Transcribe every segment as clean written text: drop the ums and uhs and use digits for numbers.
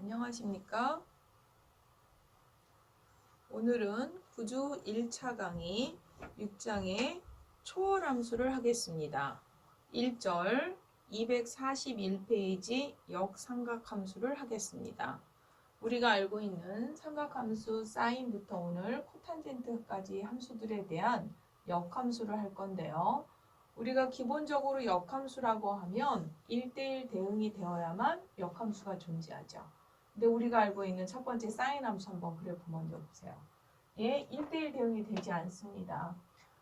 안녕하십니까? 오늘은 구주 1차 강의 6장의 초월함수를 하겠습니다. 1절 241페이지 역삼각함수를 하겠습니다. 우리가 알고 있는 삼각함수 사인부터 오늘 코탄젠트까지 함수들에 대한 역함수를 할 건데요. 우리가 기본적으로 역함수라고 하면 1대1 대응이 되어야만 역함수가 존재하죠. 근데 우리가 알고 있는 첫 번째 사인 함수 한번 그래프 먼저 보세요. 얘 1대1 대응이 되지 않습니다.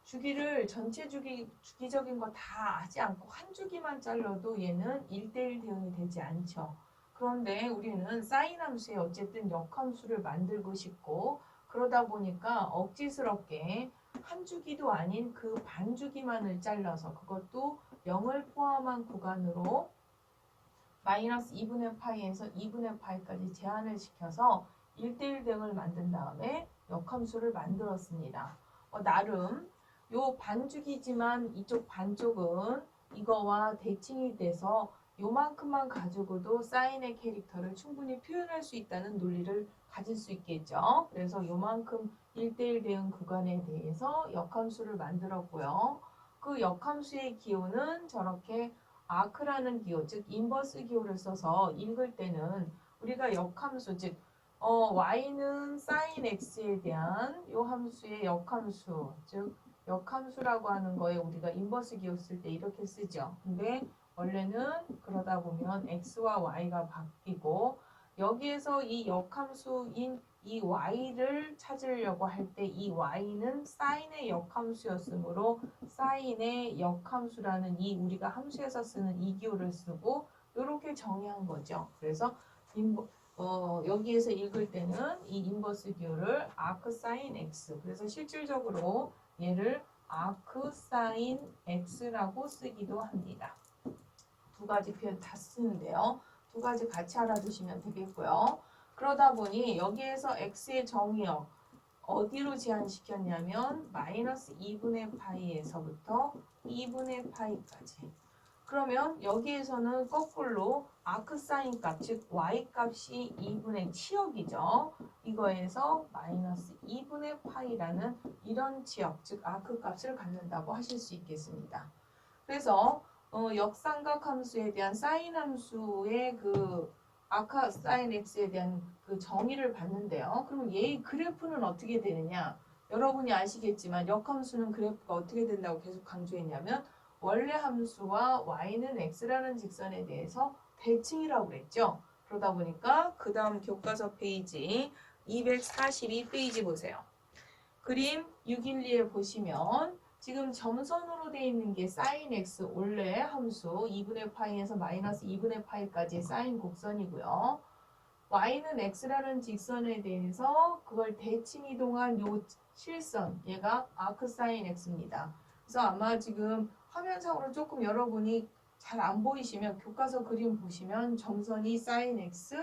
주기를 전체 주기적인 거 다 하지 않고 한 주기만 잘라도 얘는 1대1 대응이 되지 않죠. 그런데 우리는 사인 함수에 어쨌든 역함수를 만들고 싶고 그러다 보니까 억지스럽게 한 주기도 아닌 그 반 주기만을 잘라서 그것도 0을 포함한 구간으로 마이너스 2분의 파이에서 2분의 파이까지 제한을 시켜서 1대1 대응을 만든 다음에 역함수를 만들었습니다. 나름 요 반주기지만 이쪽 반쪽은 이거와 대칭이 돼서 요만큼만 가지고도 사인의 캐릭터를 충분히 표현할 수 있다는 논리를 가질 수 있겠죠. 그래서 요만큼 1대1 대응 구간에 대해서 역함수를 만들었고요. 그 역함수의 기호는 저렇게 아크라는 기호, 즉 인버스 기호를 써서 읽을 때는 우리가 역함수, 즉 y는 sin x에 대한 요 함수의 역함수, 즉 역함수라고 하는 거에 우리가 인버스 기호 쓸 때 이렇게 쓰죠. 근데 원래는 그러다 보면 x와 y가 바뀌고 여기에서 이 역함수인 이 y를 찾으려고 할 때 이 y는 사인의 역함수였으므로 사인의 역함수라는 이 우리가 함수에서 쓰는 이 기호를 쓰고 이렇게 정의한 거죠. 그래서 여기에서 읽을 때는 이 인버스 기호를 아크 사인 x, 그래서 실질적으로 얘를 아크 사인 x라고 쓰기도 합니다. 두 가지 표현 다 쓰는데요. 두 가지 같이 알아두시면 되겠고요. 그러다 보니 여기에서 x의 정의역 어디로 제한시켰냐면 마이너스 2분의 파이에서부터 2분의 파이까지. 그러면 여기에서는 거꾸로 아크사인 값, 즉 y값이 2분의 치역이죠. 이거에서 마이너스 2분의 파이라는 이런 치역, 즉 아크 값을 갖는다고 하실 수 있겠습니다. 그래서 역삼각 함수에 대한 사인 함수의 그 아카 사인 x에 대한 그 정의를 봤는데요. 그럼 얘의 그래프는 어떻게 되느냐? 여러분이 아시겠지만 역함수는 그래프가 어떻게 된다고 계속 강조했냐면 원래 함수와 y는 x라는 직선에 대해서 대칭이라고 그랬죠. 그러다 보니까 그 다음 교과서 페이지 242페이지 보세요. 그림 612에 보시면 지금 점선으로 되어 있는 게 sin x 원래 함수 2분의 파이에서 마이너스 2분의 파이까지 사인 곡선이고요. y는 x라는 직선에 대해서 그걸 대칭 이동한 요 실선, 얘가 아크 사인 x입니다. 그래서 아마 지금 화면상으로 조금 여러분이 잘 안 보이시면 교과서 그림 보시면 점선이 사인 x,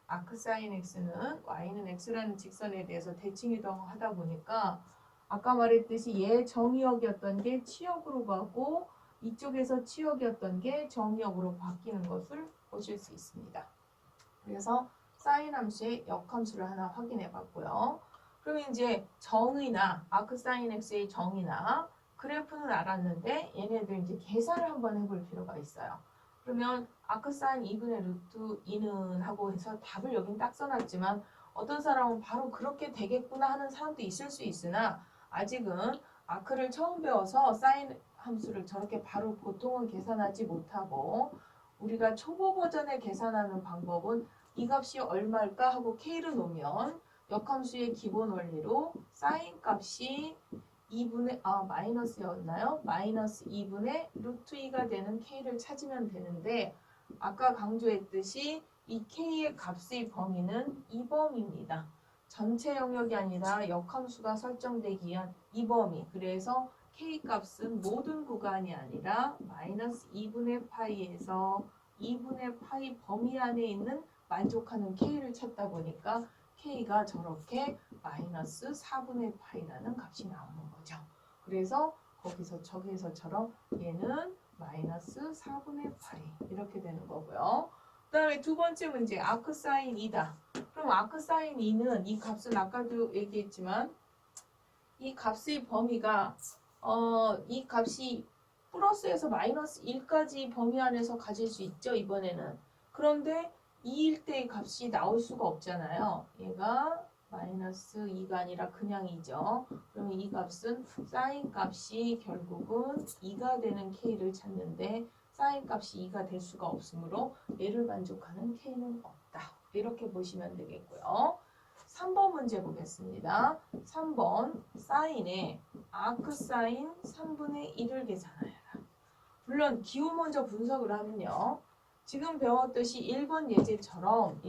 아크 사인 x는 y는 x라는 직선에 대해서 대칭 이동하다 보니까 아까 말했듯이 얘 정의역이었던 게 치역으로 가고 이쪽에서 치역이었던 게 정의역으로 바뀌는 것을 보실 수 있습니다. 그래서 사인 함수의 역함수를 하나 확인해 봤고요. 그러면 이제 정의나 아크 사인 x의 정의나 그래프는 알았는데 얘네들 이제 계산을 한번 해볼 필요가 있어요. 그러면 아크 사인 2분의 루트 2는 하고 해서 답을 여긴 딱 써놨지만 어떤 사람은 바로 그렇게 되겠구나 하는 사람도 있을 수 있으나 아직은 아크를 처음 배워서 사인 함수를 저렇게 바로 보통은 계산하지 못하고 우리가 초보 버전에 계산하는 방법은 이 값이 얼마일까 하고 k를 놓으면 역함수의 기본 원리로 사인 값이 2분의 마이너스였나요? 마이너스 2분의 루트 2가 되는 k를 찾으면 되는데 아까 강조했듯이 이 k의 값의 범위는 이 범위입니다. 전체 영역이 아니라 역함수가 설정되기 위한 이 범위. 그래서 k 값은 모든 구간이 아니라 마이너스 2분의 파이에서 2분의 파이 범위 안에 있는 만족하는 k를 찾다 보니까 k가 저렇게 마이너스 4분의 파이라는 값이 나오는 거죠. 그래서 거기서 저기서처럼 얘는 마이너스 4분의 파이 이렇게 되는 거고요. 다음에 두 번째 문제 아크사인 2다. 그럼 아크사인 2는 이 값은 아까도 얘기했지만 이 값의 범위가 이 값이 플러스에서 마이너스 1까지 범위 안에서 가질 수 있죠. 이번에는. 그런데 2일 때의 값이 나올 수가 없잖아요. 얘가 마이너스 2가 아니라 그냥 2죠. 그러면 이 값은 사인 값이 결국은 2가 되는 k를 찾는데 사인 값이 2가 될 수가 없으므로 얘를 만족하는 k는 없다. 이렇게 보시면 되겠고요. 3번 문제 보겠습니다. 3번 사인에 아크사인 3분의 1을 계산하여라. 물론 기호 먼저 분석을 하면요. 지금 배웠듯이 1번 예제처럼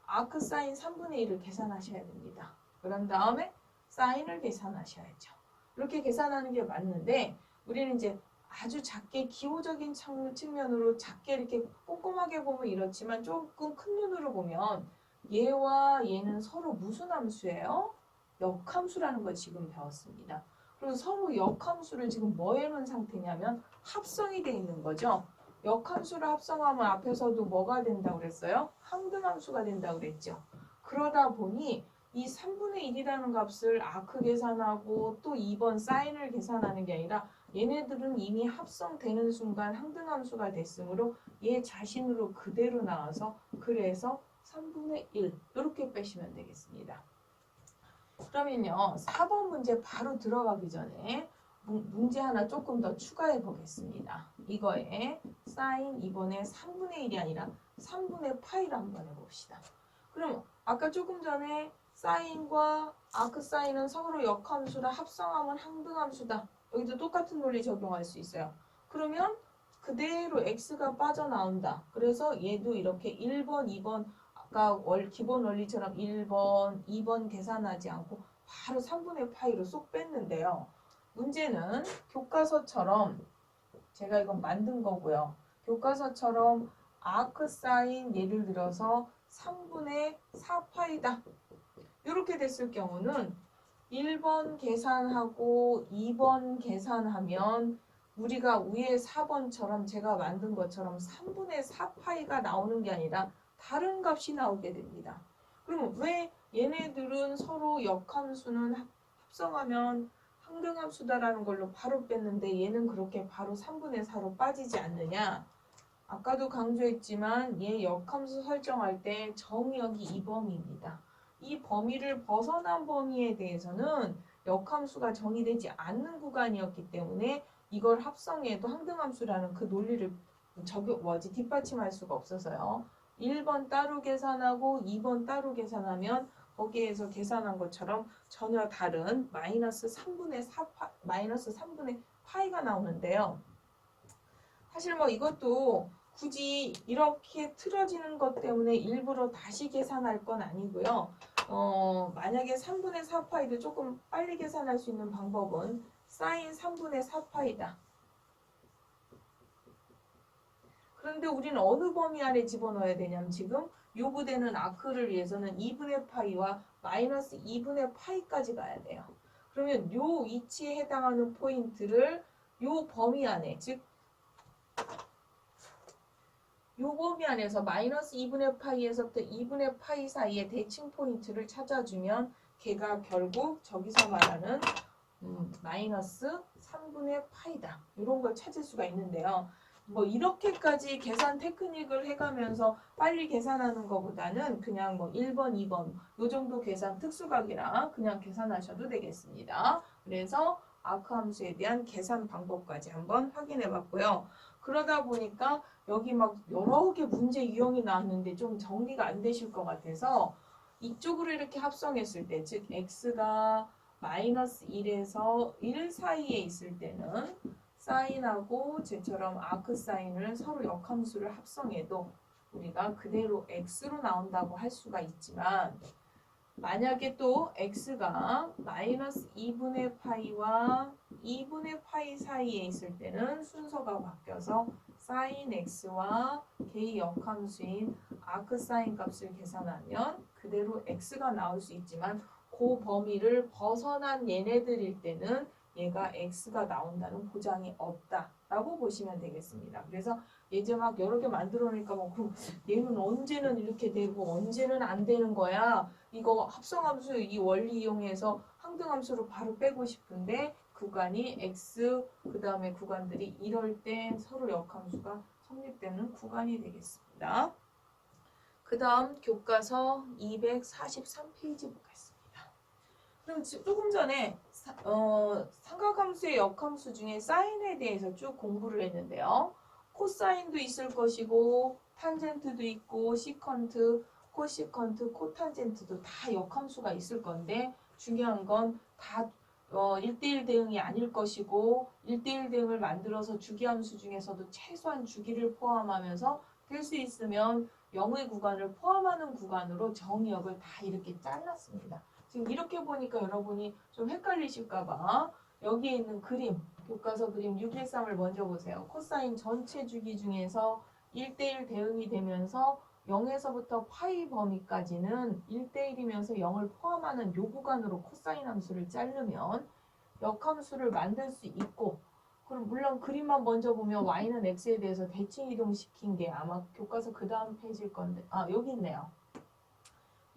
아크사인 3분의 1을 계산하셔야 됩니다. 그런 다음에 사인을 계산하셔야죠. 이렇게 계산하는 게 맞는데 우리는 이제 아주 작게 기호적인 측면으로 작게 이렇게 꼼꼼하게 보면 이렇지만 조금 큰 눈으로 보면 얘와 얘는 서로 무슨 함수예요? 역함수라는 걸 지금 배웠습니다. 그리고 서로 역함수를 지금 뭐 해놓은 상태냐면 합성이 돼 있는 거죠. 역함수를 합성하면 앞에서도 뭐가 된다고 그랬어요? 항등함수가 된다고 그랬죠. 그러다 보니 이 3분의 1이라는 값을 아크 계산하고 또 2번 사인을 계산하는 게 아니라 얘네들은 이미 합성되는 순간 항등함수가 됐으므로 얘 자신으로 그대로 나와서 그래서 3분의 1 이렇게 빼시면 되겠습니다. 그러면요 4번 문제 바로 들어가기 전에 문제 하나 조금 더 추가해 보겠습니다. 이거에 사인 이번에 3분의 1이 아니라 3분의 파이를 한번 해봅시다. 그럼 아까 조금 전에 사인과 아크사인은 서로 역함수라 합성하면 항등함수다. 여기도 똑같은 논리 적용할 수 있어요. 그러면 그대로 x가 빠져나온다. 그래서 얘도 이렇게 1번, 2번 아까 기본 원리처럼 1번, 2번 계산하지 않고 바로 3분의 파이로 쏙 뺐는데요. 문제는 교과서처럼 제가 이건 만든 거고요. 교과서처럼 아크사인 예를 들어서 3분의 4파이다. 이렇게 됐을 경우는 1번 계산하고 2번 계산하면 우리가 위에 4번처럼 제가 만든 것처럼 3분의 4파이가 나오는 게 아니라 다른 값이 나오게 됩니다. 그럼 왜 얘네들은 서로 역함수는 합성하면 항등함수다라는 걸로 바로 뺐는데 얘는 그렇게 바로 3분의 4로 빠지지 않느냐? 아까도 강조했지만 얘 역함수 설정할 때 정의역이 이 범위입니다. 이 범위를 벗어난 범위에 대해서는 역함수가 정의되지 않는 구간이었기 때문에 이걸 합성해도 항등함수라는 그 논리를 뒷받침할 수가 없어서요. 1번 따로 계산하고 2번 따로 계산하면 거기에서 계산한 것처럼 전혀 다른 마이너스 3분의 파이가 나오는데요. 사실 뭐 이것도 굳이 이렇게 틀어지는 것 때문에 일부러 다시 계산할 건 아니고요. 만약에 3분의 4파이도 조금 빨리 계산할 수 있는 방법은 사인 3분의 4파이다. 그런데 우리는 어느 범위 안에 집어넣어야 되냐면 지금 요구되는 아크를 위해서는 2분의 파이와 마이너스 2분의 파이까지 가야 돼요. 그러면 요 위치에 해당하는 포인트를 요 범위 안에 즉 요 범위 안에서 마이너스 2분의 파이에서부터 2분의 파이 사이의 대칭 포인트를 찾아주면 걔가 결국 저기서 말하는 마이너스 3분의 파이다. 이런 걸 찾을 수가 있는데요. 뭐 이렇게까지 계산 테크닉을 해가면서 빨리 계산하는 것보다는 그냥 뭐 1번, 2번 요 정도 계산 특수각이라 그냥 계산하셔도 되겠습니다. 그래서 아크 함수에 대한 계산 방법까지 한번 확인해 봤고요. 그러다 보니까 여기 막 여러 개 문제 유형이 나왔는데 좀 정리가 안 되실 것 같아서 이쪽으로 이렇게 합성했을 때 즉 x가 마이너스 1에서 1 사이에 있을 때는 사인하고 쟤처럼 아크 사인을 서로 역함수를 합성해도 우리가 그대로 x로 나온다고 할 수가 있지만 만약에 또 x가 마이너스 2분의 파이와 2분의 파이 사이에 있을 때는 순서가 바뀌어서 사인 x와 k 역함수인 아크 사인 값을 계산하면 그대로 x가 나올 수 있지만 그 범위를 벗어난 얘네들일 때는 얘가 x가 나온다는 보장이 없다라고 보시면 되겠습니다. 그래서 예제 막 여러 개 만들어내니까 뭐 그럼 얘는 언제는 이렇게 되고 언제는 안 되는 거야. 이거 합성함수 이 원리 이용해서 항등함수로 바로 빼고 싶은데 구간이 x 그 다음에 구간들이 이럴 때 서로 역함수가 성립되는 구간이 되겠습니다. 그 다음 교과서 243페이지 보겠습니다. 그럼 조금 전에 삼각함수의 역함수 중에 사인에 대해서 쭉 공부를 했는데요. 코사인도 있을 것이고 탄젠트도 있고 시컨트, 코시컨트, 코탄젠트도 다 역함수가 있을 건데 중요한 건 다 1대1 대응이 아닐 것이고 1대1 대응을 만들어서 주기함수 중에서도 최소한 주기를 포함하면서 될 수 있으면 0의 구간을 포함하는 구간으로 정의역을 다 이렇게 잘랐습니다. 지금 이렇게 보니까 여러분이 좀 헷갈리실까봐 여기에 있는 그림, 교과서 그림 613을 먼저 보세요. 코사인 전체 주기 중에서 1대1 대응이 되면서 0에서부터 파이 범위까지는 1대1이면서 0을 포함하는 요 구간으로 코사인 함수를 자르면 역함수를 만들 수 있고 그럼 물론 그림만 먼저 보면 y는 x에 대해서 대칭 이동시킨 게 아마 교과서 그 다음 페이지일 건데 여기 있네요.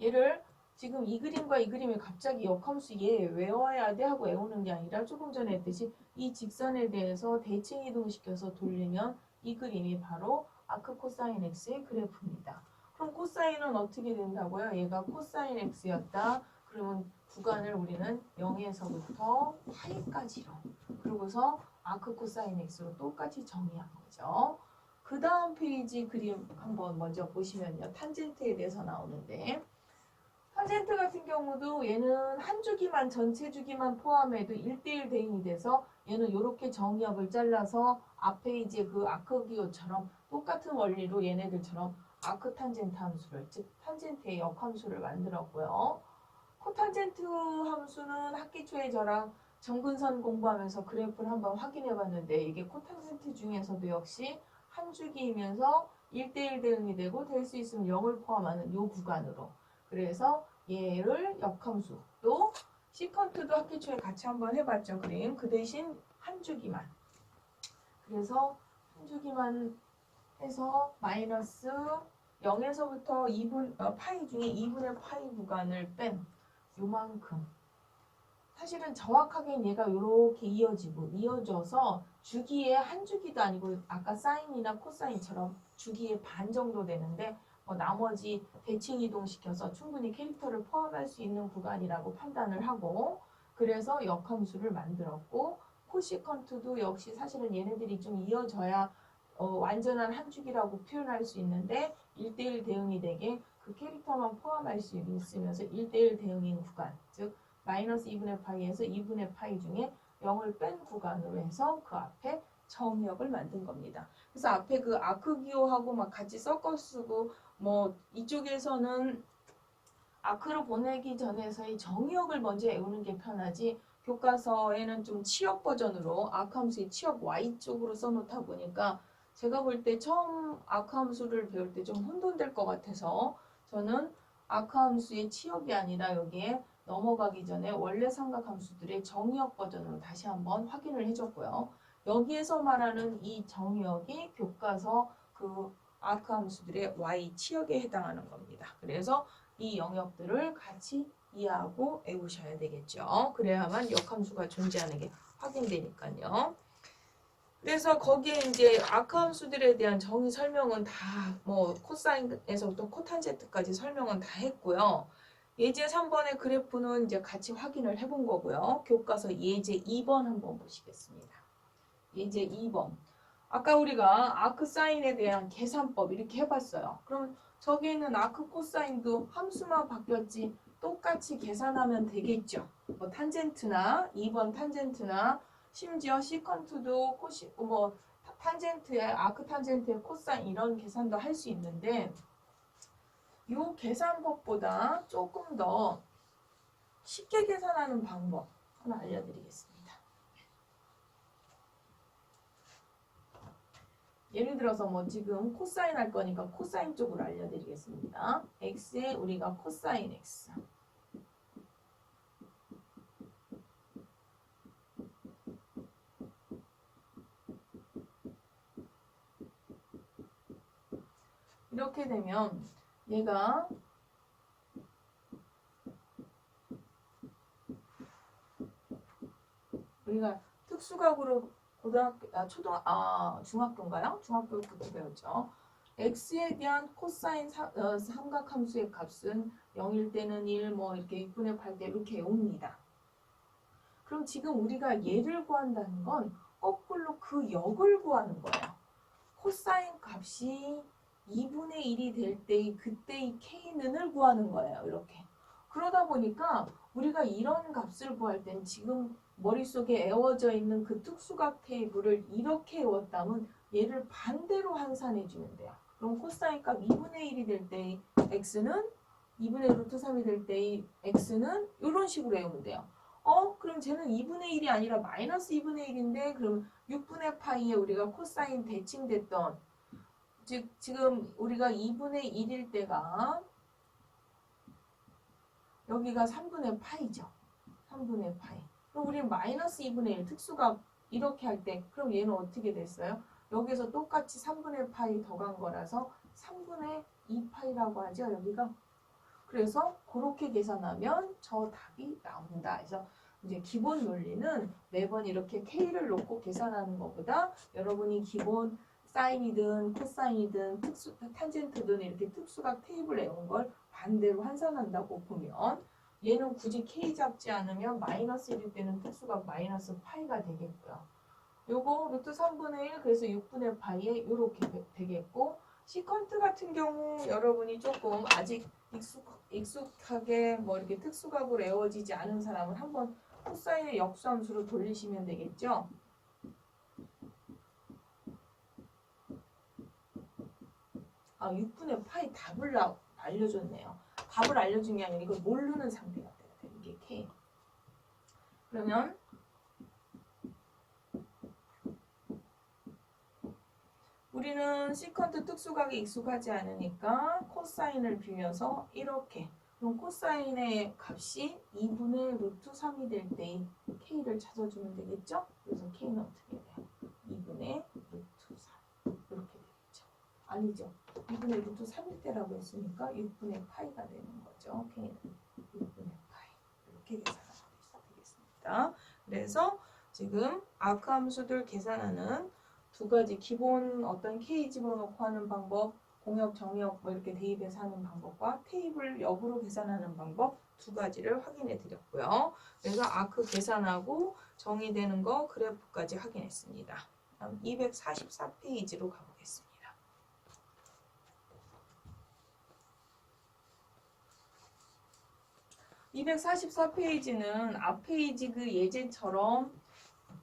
얘를 지금 이 그림과 이 그림이 갑자기 역함수 얘 외워야 돼 하고 외우는 게 아니라 조금 전에 했듯이 이 직선에 대해서 대칭 이동시켜서 돌리면 이 그림이 바로 아크 코사인 x의 그래프입니다. 그럼 코사인은 어떻게 된다고요? 얘가 코사인 x였다. 그러면 구간을 우리는 0에서부터 파이까지로 그러고서 아크 코사인 x로 똑같이 정의한 거죠. 그 다음 페이지 그림 한번 먼저 보시면요. 탄젠트에 대해서 나오는데 탄젠트 같은 경우도 얘는 한 주기만 전체 주기만 포함해도 1대1 대응이 돼서 얘는 이렇게 정의역을 잘라서 앞에 이제 그 아크 기호처럼 똑같은 원리로 얘네들처럼 아크 탄젠트 함수를 즉 탄젠트의 역함수를 만들었고요. 코탄젠트 함수는 학기 초에 저랑 정근선 공부하면서 그래프를 한번 확인해 봤는데 이게 코탄젠트 중에서도 역시 한 주기이면서 1대1 대응이 되고 될 수 있으면 0을 포함하는 요 구간으로 그래서 얘를 역함수 또 시컨트도 학기 초에 같이 한번 해봤죠. 그림 그 대신 한 주기만 그래서 한 주기만 해서 마이너스 0에서부터 2분 파이 중에 2분의 파이 구간을 뺀 요만큼 사실은 정확하게 얘가 이렇게 이어져서 주기의 한 주기도 아니고 아까 사인이나 코사인처럼 주기의 반 정도 되는데 나머지 대칭 이동시켜서 충분히 캐릭터를 포함할 수 있는 구간이라고 판단을 하고 그래서 역함수를 만들었고 코시컨트도 역시 사실은 얘네들이 좀 이어져야 완전한 한 주기라고 표현할 수 있는데 1대1 대응이 되게 그 캐릭터만 포함할 수 있으면서 1대1 대응인 구간 즉 마이너스 2분의 파이에서 2분의 파이 중에 0을 뺀 구간으로 해서 그 앞에 정의역을 만든 겁니다. 그래서 앞에 그 아크 기호하고 막 같이 섞어 쓰고 뭐 이쪽에서는 아크로 보내기 전에서의 정의역을 먼저 외우는 게 편하지 교과서에는 좀 치역 버전으로 아크 함수의 치역 y 쪽으로 써놓다 보니까 제가 볼 때 처음 아크 함수를 배울 때 좀 혼돈될 것 같아서 저는 아크 함수의 치역이 아니라 여기에 넘어가기 전에 원래 삼각함수들의 정의역 버전으로 다시 한번 확인을 해줬고요. 여기에서 말하는 이 정의역이 교과서 그 아크 함수들의 y 치역에 해당하는 겁니다. 그래서 이 영역들을 같이 이해하고 외우셔야 되겠죠. 그래야만 역함수가 존재하는 게 확인되니까요. 그래서 거기에 이제 아크 함수들에 대한 정의 설명은 다 뭐 코사인에서부터 코탄젠트까지 설명은 다 했고요. 예제 3번의 그래프는 이제 같이 확인을 해본 거고요. 교과서 예제 2번 한번 보시겠습니다. 예제 2번. 아까 우리가 아크 사인에 대한 계산법 이렇게 해봤어요. 그러면 저기에 있는 아크 코사인도 함수만 바뀌었지 똑같이 계산하면 되겠죠. 뭐 탄젠트나 2번 탄젠트나 심지어 시컨트도 탄젠트의 아크 탄젠트의 코사인 이런 계산도 할 수 있는데 이 계산법보다 조금 더 쉽게 계산하는 방법 하나 알려드리겠습니다. 예를 들어서 뭐 지금 코사인 할 거니까 코사인 쪽으로 알려드리겠습니다. x에 우리가 코사인 x 이렇게 되면 얘가 우리가 특수각으로 중학교인가요? 중학교부터 배웠죠. x에 대한 코사인 삼각함수의 값은 0일 때는 1, 뭐 이렇게 6분의 8대 이렇게 옵니다. 그럼 지금 우리가 얘를 구한다는 건 거꾸로 그 역을 구하는 거예요. 코사인 값이 2분의 1이 될 때의 그때의 k는을 구하는 거예요. 이렇게. 그러다 보니까 우리가 이런 값을 구할 땐 지금 머릿속에 애워져 있는 그 특수각 테이블을 이렇게 외웠다면 얘를 반대로 환산해 주면 돼요. 그럼 코사인 값 2분의 1이 될 때의 x는 2분의 루트 3이 될 때의 x는 이런 식으로 외우면 돼요. 그럼 쟤는 2분의 1이 아니라 마이너스 2분의 1인데 그럼 6분의 파이에 우리가 코사인 대칭됐던 즉 지금 우리가 2분의 1일 때가 여기가 3분의 파이죠. 3분의 파이. 그럼 우리는 마이너스 2분의 1 특수값 이렇게 할 때 그럼 얘는 어떻게 됐어요? 여기서 똑같이 3분의 파이 더간 거라서 3분의 2파이라고 하죠. 여기가. 그래서 그렇게 계산하면 저 답이 나온다. 그래서 이제 기본 논리는 매번 이렇게 K를 놓고 계산하는 것보다 여러분이 기본 사인이든 코사인이든 탄젠트든 이렇게 특수각 테이블 외운 걸 반대로 환산한다고 보면 얘는 굳이 K 잡지 않으면 마이너스 1일 때는 특수각 마이너스 파이가 되겠고요. 요거 루트 3분의 1 그래서 6분의 파이에 이렇게 되겠고 시컨트 같은 경우 여러분이 조금 아직 익숙하게 뭐 이렇게 특수각으로 외워지지 않은 사람은 한번 코사인의 역수함수로 돌리시면 되겠죠. 아, 6분의 파이 답을 알려줬네요. 답을 알려준 게 아니라 이걸 모르는 상태가 돼요. 이게 K. 그러면 우리는 시컨트 특수각에 익숙하지 않으니까 코사인을 비워서 이렇게 그럼 코사인의 값이 2분의 루트 3이 될 때 K를 찾아주면 되겠죠? 그래서 K는 어떻게 돼요? 2분의 루트 3 이렇게 되겠죠? 아니죠? 2분의 루트 3일 때라고 했으니까 6분의 파이가 되는 거죠. K는 6분의 파이 이렇게 계산하면 되겠습니다. 그래서 지금 아크 함수들 계산하는 두 가지 기본 어떤 K 집어넣고 하는 방법, 공역, 정역 뭐 이렇게 대입해서 하는 방법과 테이블 역으로 계산하는 방법 두 가지를 확인해 드렸고요. 그래서 아크 계산하고 정의되는 거 그래프까지 확인했습니다. 다음 244페이지로 가보겠습니다. 244페이지는 앞 페이지 그 예제처럼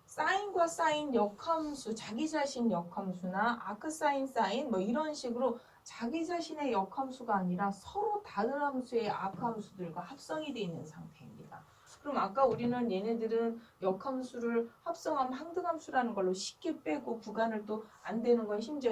사인과 사인 역함수, 자기 자신 역함수나 아크사인 사인 뭐 이런 식으로 자기 자신의 역함수가 아니라 서로 다른 함수의 아크함수들과 합성이 되어 있는 상태입니다. 그럼 아까 우리는 얘네들은 역함수를 합성하면 항등함수라는 걸로 쉽게 빼고 구간을 또 안 되는 건 심지어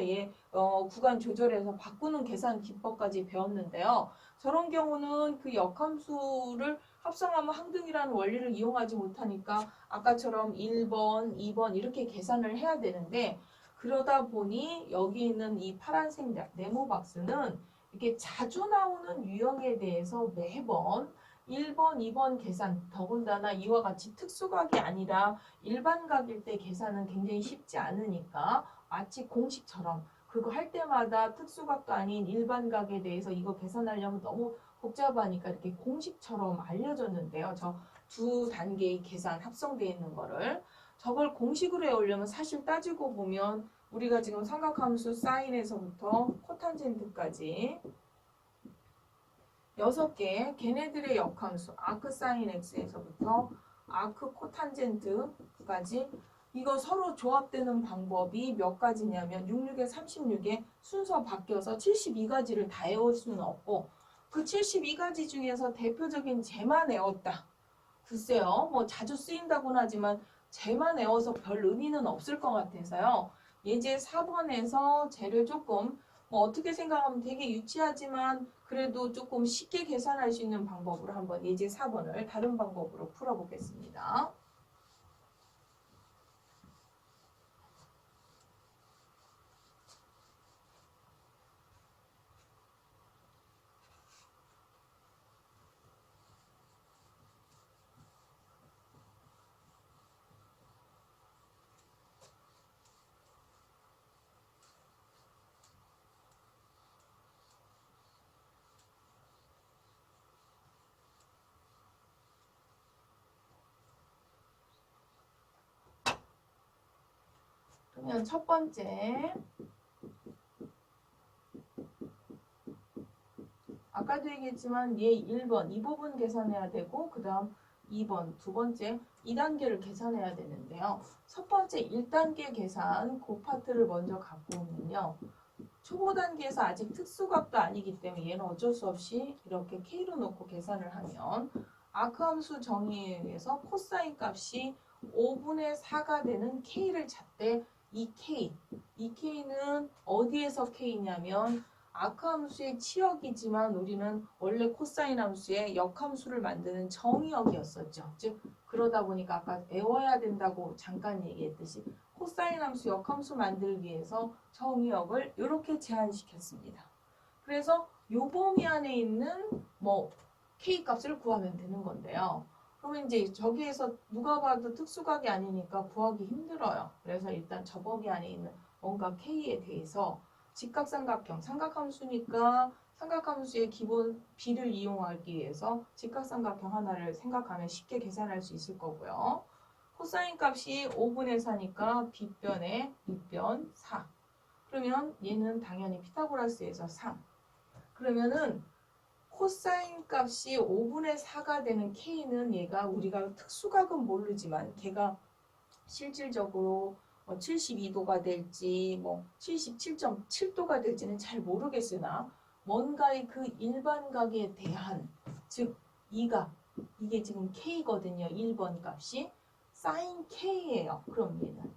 구간 조절해서 바꾸는 계산 기법까지 배웠는데요. 저런 경우는 그 역함수를 합성하면 항등이라는 원리를 이용하지 못하니까 아까처럼 1번, 2번 이렇게 계산을 해야 되는데 그러다 보니 여기 있는 이 파란색 네모 박스는 이렇게 자주 나오는 유형에 대해서 매번 1번, 2번 계산, 더군다나 이와 같이 특수각이 아니라 일반각일 때 계산은 굉장히 쉽지 않으니까 마치 공식처럼 그거 할 때마다 특수각도 아닌 일반각에 대해서 이거 계산하려면 너무 복잡하니까 이렇게 공식처럼 알려줬는데요. 저 두 단계의 계산 합성되어 있는 거를 저걸 공식으로 외우려면 사실 따지고 보면 우리가 지금 삼각함수 사인에서부터 코탄젠트까지 6개 걔네들의 역함수 아크 사인 x에서부터 아크 코탄젠트까지 이거 서로 조합되는 방법이 몇 가지냐면 66에 36에 순서 바뀌어서 72가지를 다 외울 수는 없고 그 72가지 중에서 대표적인 쟤만 외웠다. 글쎄요. 뭐 자주 쓰인다고는 하지만 쟤만 외워서 별 의미는 없을 것 같아서요. 예제 4번에서 쟤를 조금 뭐 어떻게 생각하면 되게 유치하지만 그래도 조금 쉽게 계산할 수 있는 방법으로 한번 예제 4번을 다른 방법으로 풀어보겠습니다. 그러면 첫 번째, 아까도 얘기했지만 얘 1번 이 부분 계산해야 되고 그 다음 2번 두 번째 2단계를 계산해야 되는데요. 첫 번째 1단계 계산 그 파트를 먼저 갖고 오면요. 초보 단계에서 아직 특수값도 아니기 때문에 얘는 어쩔 수 없이 이렇게 K로 놓고 계산을 하면 아크 함수 정의에 의해서 코사인 값이 5분의 4가 되는 K를 찾되 이 K는 어디에서 K냐면 아크 함수의 치역이지만 우리는 원래 코사인 함수의 역함수를 만드는 정의역이었었죠. 즉 그러다 보니까 아까 외워야 된다고 잠깐 얘기했듯이 코사인 함수 역함수 만들기 위해서 정의역을 이렇게 제한시켰습니다. 그래서 요 범위 안에 있는 뭐 K 값을 구하면 되는 건데요. 그러면 이제 저기에서 누가 봐도 특수각이 아니니까 구하기 힘들어요. 그래서 일단 저 범위 안에 있는 뭔가 K에 대해서 직각삼각형, 삼각함수니까 삼각함수의 기본 B를 이용하기 위해서 직각삼각형 하나를 생각하면 쉽게 계산할 수 있을 거고요. 코사인 값이 5분의 4니까 B변에 B변 4. 그러면 얘는 당연히 피타고라스에서 3. 그러면은 코사인 값이 5분의 4가 되는 K는 얘가 우리가 특수각은 모르지만 걔가 실질적으로 72도가 될지 뭐 77.7도가 될지는 잘 모르겠으나 뭔가의 그 일반각에 대한 즉 이각 이게 지금 K거든요. 1번 값이 sin K예요. 그럼 얘는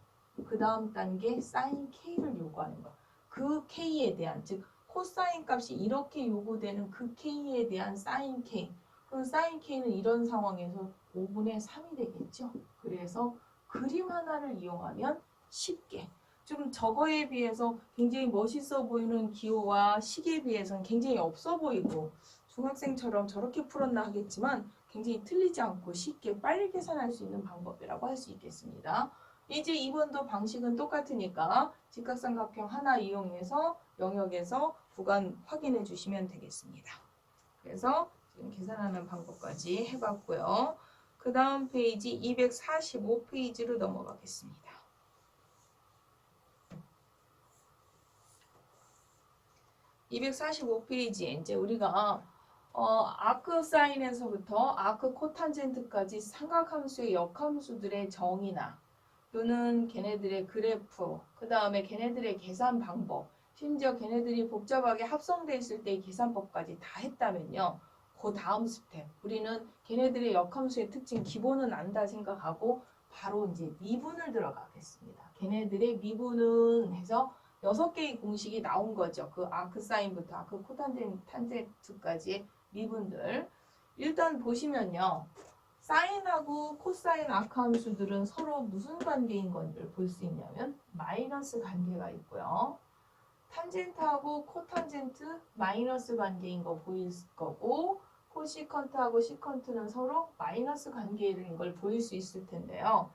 그 다음 단계 sin K를 요구하는 거. 그 K에 대한 즉 코사인 값이 이렇게 요구되는 그 K에 대한 sin K. 그럼 sin K는 이런 상황에서 5분의 3이 되겠죠. 그래서 그림 하나를 이용하면 쉽게 좀 저거에 비해서 굉장히 멋있어 보이는 기호와 식에 비해서는 굉장히 없어 보이고 중학생처럼 저렇게 풀었나 하겠지만 굉장히 틀리지 않고 쉽게 빨리 계산할 수 있는 방법이라고 할 수 있겠습니다. 이제 2번도 방식은 똑같으니까 직각삼각형 하나 이용해서 영역에서 구간 확인해 주시면 되겠습니다. 그래서 지금 계산하는 방법까지 해봤고요. 그 다음 페이지 245페이지로 넘어가겠습니다. 245페이지에 이제 우리가 아크 사인에서부터 아크 코탄젠트까지 삼각함수의 역함수들의 정의나 또는 걔네들의 그래프, 그 다음에 걔네들의 계산 방법, 심지어 걔네들이 복잡하게 합성되어 있을 때의 계산법까지 다 했다면요. 그 다음 스텝, 우리는 걔네들의 역함수의 특징 기본은 안다 생각하고 바로 이제 미분을 들어가겠습니다. 걔네들의 미분은 해서 6개의 공식이 나온 거죠. 그 아크 사인부터 아크 코탄젠트까지의 미분들. 일단 보시면요. 사인하고 코사인 아크 함수들은 서로 무슨 관계인 건지를 볼 수 있냐면 마이너스 관계가 있고요. 탄젠트하고 코탄젠트 마이너스 관계인 거 보일 거고 코시컨트하고 시컨트는 서로 마이너스 관계인 걸 보일 수 있을 텐데요.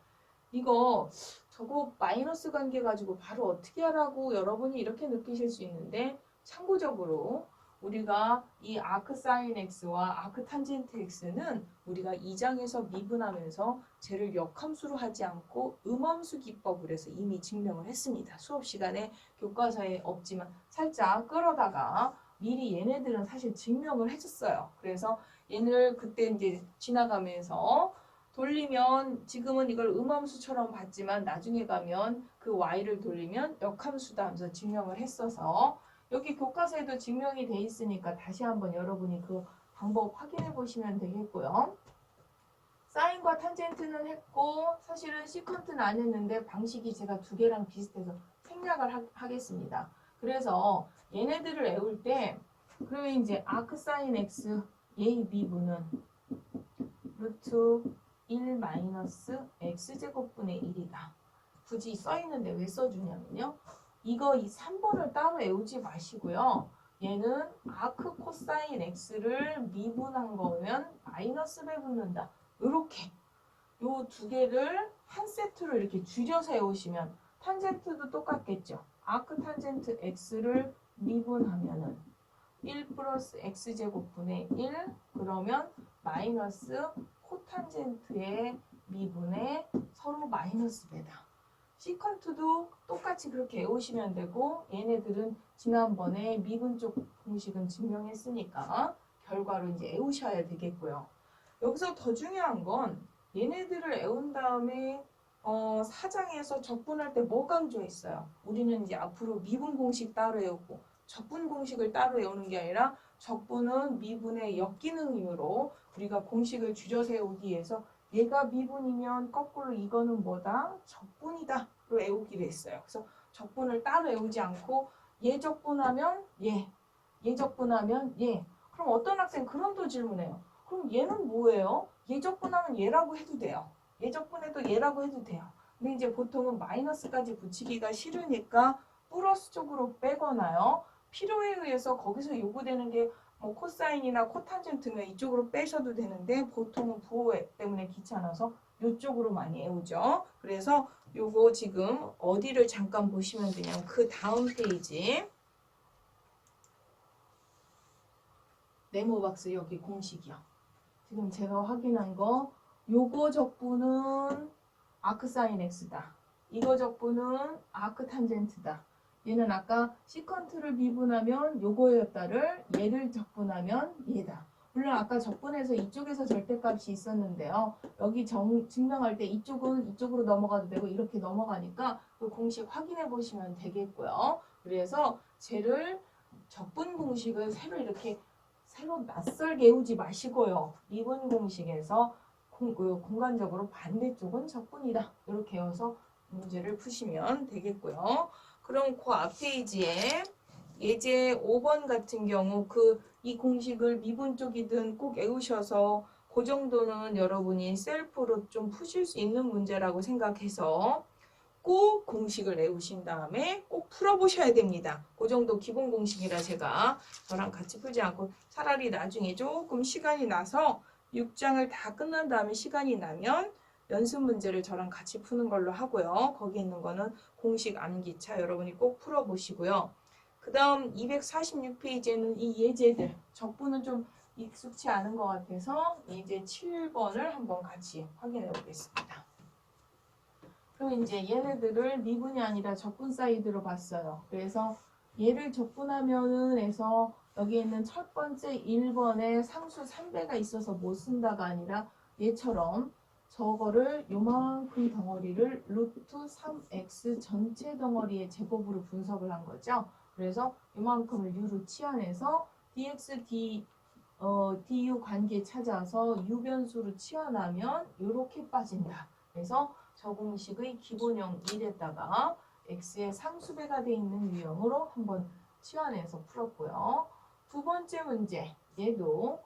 이거 저거 마이너스 관계 가지고 바로 어떻게 하라고 여러분이 이렇게 느끼실 수 있는데 참고적으로 우리가 이 아크 사인 x와 아크 탄젠트 x는 우리가 2장에서 미분하면서 쟤를 역함수로 하지 않고 음함수 기법을 해서 이미 증명을 했습니다. 수업 시간에 교과서에 없지만 살짝 끌어다가 미리 얘네들은 사실 증명을 해줬어요. 그래서 얘를 그때 이제 지나가면서 돌리면 지금은 이걸 음함수처럼 봤지만 나중에 가면 그 y를 돌리면 역함수다 하면서 증명을 했어서 여기 교과서에도 증명이 돼 있으니까 다시 한번 여러분이 그 방법 확인해 보시면 되겠고요. 사인과 탄젠트는 했고 사실은 시컨트는 안 했는데 방식이 제가 두 개랑 비슷해서 생략을 하겠습니다. 그래서 얘네들을 외울 때 그러면 이제 아크 사인 x a b분은 루트 1 마이너스 x제곱분의 1이다. 굳이 써있는데 왜 써주냐면요. 이거 이 3번을 따로 외우지 마시고요. 얘는 아크 코사인 x를 미분한 거면 마이너스를 붙는다. 이렇게 요 두 개를 한 세트로 이렇게 줄여서 외우시면 탄젠트도 똑같겠죠. 아크 탄젠트 x를 미분하면은 1 플러스 x제곱분의 1 그러면 마이너스 코탄젠트의 미분에 서로 마이너스 배다. 시컨트도 똑같이 그렇게 외우시면 되고 얘네들은 지난번에 미분 쪽 공식은 증명했으니까 결과로 이제 외우셔야 되겠고요. 여기서 더 중요한 건 얘네들을 외운 다음에 4장에서 적분할 때 뭐 강조했어요? 우리는 이제 앞으로 미분 공식 따로 외우고 적분 공식을 따로 외우는 게 아니라 적분은 미분의 역기능 이유로 우리가 공식을 줄여 세우기 위해서 얘가 미분이면 거꾸로 이거는 뭐다? 적분이다 로 외우기로 했어요. 그래서 적분을 따로 외우지 않고 얘 적분하면 얘 적분하면 얘. 그럼 어떤 학생 그런 또 질문해요. 그럼 얘는 뭐예요? 얘 적분하면 얘라고 해도 돼요. 얘 적분해도 얘라고 해도 돼요. 근데 이제 보통은 마이너스까지 붙이기가 싫으니까 플러스 쪽으로 빼거나요. 필요에 의해서 거기서 요구되는 게 뭐 코사인이나 코탄젠트면 이쪽으로 빼셔도 되는데 보통은 부호 때문에 귀찮아서 이쪽으로 많이 외우죠. 그래서 요거 지금 어디를 잠깐 보시면 그냥 그 다음 페이지 네모 박스 여기 공식이요. 지금 제가 확인한 거 요거 적분은 아크사인 x다. 이거 적분은 아크탄젠트다. 얘는 아까 시컨트를 미분하면 요거였다를 얘를 적분하면 얘다. 물론 아까 적분해서 이쪽에서 절대값이 있었는데요. 여기 증명할 때 이쪽은 이쪽으로 넘어가도 되고 이렇게 넘어가니까 그 공식 확인해 보시면 되겠고요. 그래서 쟤를 적분 공식을 새로 낯설게 외우지 마시고요. 미분 공식에서 공간적으로 반대쪽은 적분이다. 이렇게 외워서 문제를 푸시면 되겠고요. 그럼 그 앞 페이지에 예제 5번 같은 경우 이 공식을 미분 쪽이든 꼭 외우셔서 그 정도는 여러분이 셀프로 좀 푸실 수 있는 문제라고 생각해서 꼭 공식을 외우신 다음에 꼭 풀어보셔야 됩니다. 그 정도 기본 공식이라 제가 저랑 같이 풀지 않고 차라리 나중에 조금 시간이 나서 6장을 다 끝난 다음에 시간이 나면 연습 문제를 저랑 같이 푸는 걸로 하고요. 거기 있는 거는 공식 암기차 여러분이 꼭 풀어보시고요. 그 다음 246페이지에는 이 예제들 적분은 좀 익숙치 않은 것 같아서 예제 7번을 한번 같이 확인해 보겠습니다. 그럼 이제 얘네들을 미분이 아니라 적분 사이드로 봤어요. 그래서 얘를 적분하면은 해서 여기 있는 첫 번째 1번에 상수 3배가 있어서 못 쓴다가 아니라 얘처럼 저거를 요만큼 덩어리를 루트 3x 전체 덩어리의 제곱으로 분석을 한 거죠. 그래서 요만큼을 u로 치환해서 dx, du 관계 찾아서 u 변수로 치환하면 이렇게 빠진다. 그래서 저 공식의 기본형 1에다가 x의 상수배가 되어 있는 유형으로 한번 치환해서 풀었고요. 두 번째 문제, 얘도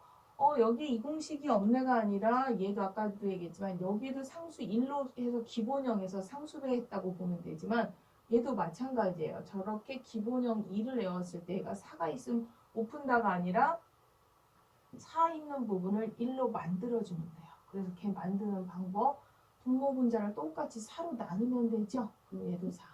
여기 이 공식이 없네가 아니라 얘도 아까도 얘기했지만 여기도 상수 1로 해서 기본형에서 상수배 했다고 보면 되지만 얘도 마찬가지예요. 저렇게 기본형 2를 외웠을 때 얘가 4가 있으면 못 푼다가 아니라 4 있는 부분을 1로 만들어주면 돼요. 그래서 걔 만드는 방법 분모 분자를 똑같이 4로 나누면 되죠. 그럼 얘도 4.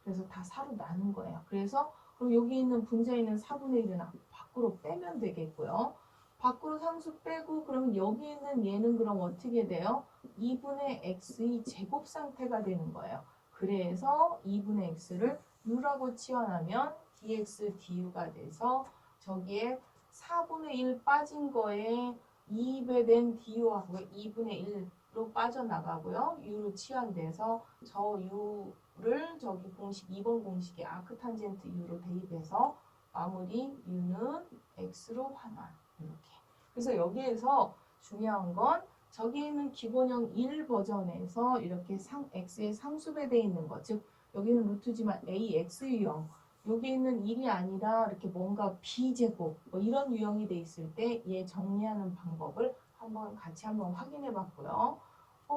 그래서 다 4로 나눈 거예요. 그래서 그럼 여기 있는 분자에 있는 4분의 1은 밖으로 빼면 되겠고요. 밖으로 상수 빼고 그러면 여기 있는 얘는 그럼 어떻게 돼요? 2분의 x의 제곱 상태가 되는 거예요. 그래서 2분의 x를 u라고 치환하면 dx du가 돼서 저기에 4분의 1 빠진 거에 2배 된 du하고 2분의 1로 빠져나가고요. u로 치환돼서 저 u를 저기 공식 2번 공식에 아크탄젠트 u로 대입해서 마무리 u는 x로 환원. 이렇게. 그래서 여기에서 중요한 건 저기 있는 기본형 1 버전에서 이렇게 x의 상수배되어 있는 것, 즉 여기는 루트지만 ax 유형, 여기 있는 1이 아니라 이렇게 뭔가 b제곱 뭐 이런 유형이 돼 있을 때 얘 정리하는 방법을 같이 한번 확인해 봤고요.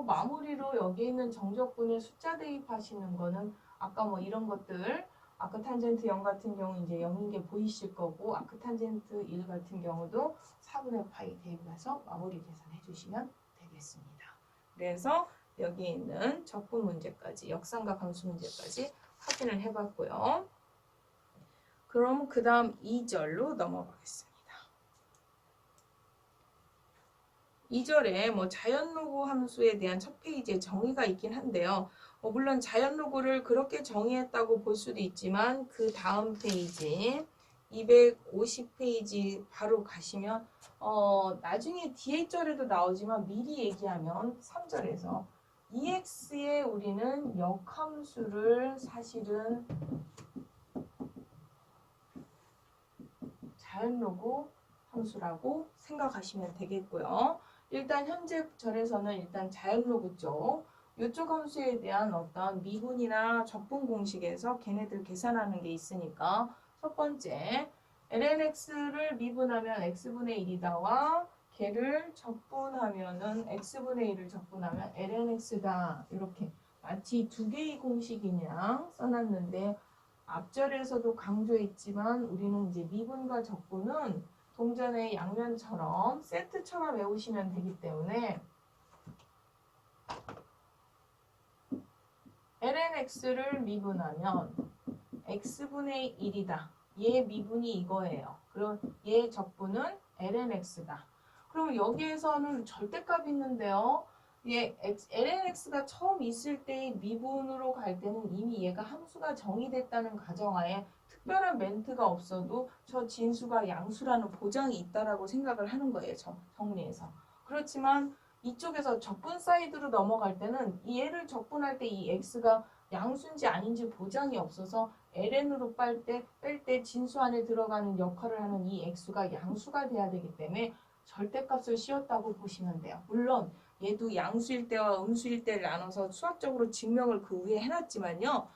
마무리로 여기 있는 정적분에 숫자 대입하시는 거는 아까 뭐 이런 것들 아크탄젠트 0 같은 경우 이제 0인 게 보이실 거고 아크탄젠트 1 같은 경우도 4분의 파이 대입해서 마무리 계산해 주시면 되겠습니다. 그래서 여기 있는 적분 문제까지 역삼각 함수 문제까지 확인을 해봤고요. 그럼 그 다음 2절로 넘어가겠습니다. 2절에 뭐 자연로고 함수에 대한 첫 페이지에 정의가 있긴 한데요. 물론 자연 로고를 그렇게 정의했다고 볼 수도 있지만 그 다음 페이지 250페이지 바로 가시면 나중에 뒤에 절에도 나오지만 미리 얘기하면 3절에서 EX에 우리는 역함수를 사실은 자연로고 함수라고 생각하시면 되겠고요. 일단 현재 절에서는 일단 자연로고 쪽 이쪽 함수에 대한 어떤 미분이나 적분 공식에서 걔네들 계산하는 게 있으니까 첫 번째 lnx를 미분하면 x분의 1이다와 걔를 적분하면은 x분의 1을 적분하면 lnx다. 이렇게 마치 두 개의 공식이냐 써놨는데 앞절에서도 강조했지만 우리는 이제 미분과 적분은 동전의 양면처럼 세트처럼 외우시면 되기 때문에 lnx를 미분하면 x분의 1이다. 얘 미분이 이거예요. 그럼 얘 적분은 lnx다. 그럼 여기에서는 절대값이 있는데요. 얘 lnx가 처음 있을 때 미분으로 갈 때는 이미 얘가 함수가 정의됐다는 가정하에 특별한 멘트가 없어도 저 진수가 양수라는 보장이 있다라고 생각을 하는 거예요. 정리해서. 그렇지만 이쪽에서 적분 사이드로 넘어갈 때는 이 얘를 적분할 때 이 x가 양수인지 아닌지 보장이 없어서 ln으로 뺄 때 진수 안에 들어가는 역할을 하는 이 x가 양수가 돼야 되기 때문에 절대값을 씌웠다고 보시면 돼요. 물론 얘도 양수일 때와 음수일 때를 나눠서 수학적으로 증명을 그 위에 해놨지만요.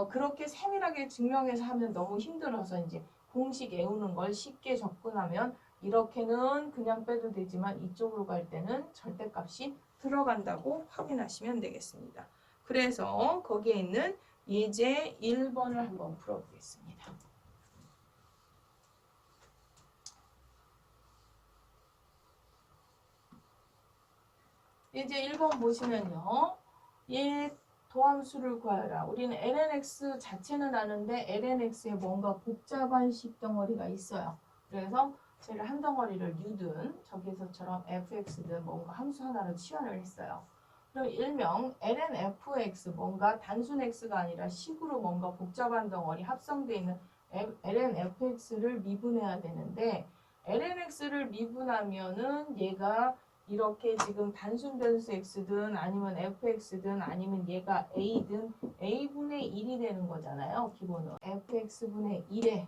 그렇게 세밀하게 증명해서 하면 너무 힘들어서 이제 공식 외우는 걸 쉽게 접근하면 이렇게는 그냥 빼도 되지만 이쪽으로 갈 때는 절대값이 들어간다고 확인하시면 되겠습니다. 그래서 거기에 있는 예제 1번을 한번 풀어보겠습니다. 예제 1번 보시면요. 얘 도함수를 구하라. 우리는 lnx 자체는 아는데 lnx에 뭔가 복잡한 식 덩어리가 있어요. 그래서 쟤를 한 덩어리를 u든 저기서처럼 fx든 뭔가 함수 하나로 치환을 했어요. 그럼 일명 lnfx 뭔가 단순 x가 아니라 식으로 뭔가 복잡한 덩어리 합성되어 있는 lnfx를 미분해야 되는데 lnx를 미분하면은 얘가 이렇게 지금 단순 변수 x든 아니면 fx든 아니면 얘가 a든 a분의 1이 되는 거잖아요. 기본은 fx분의 1에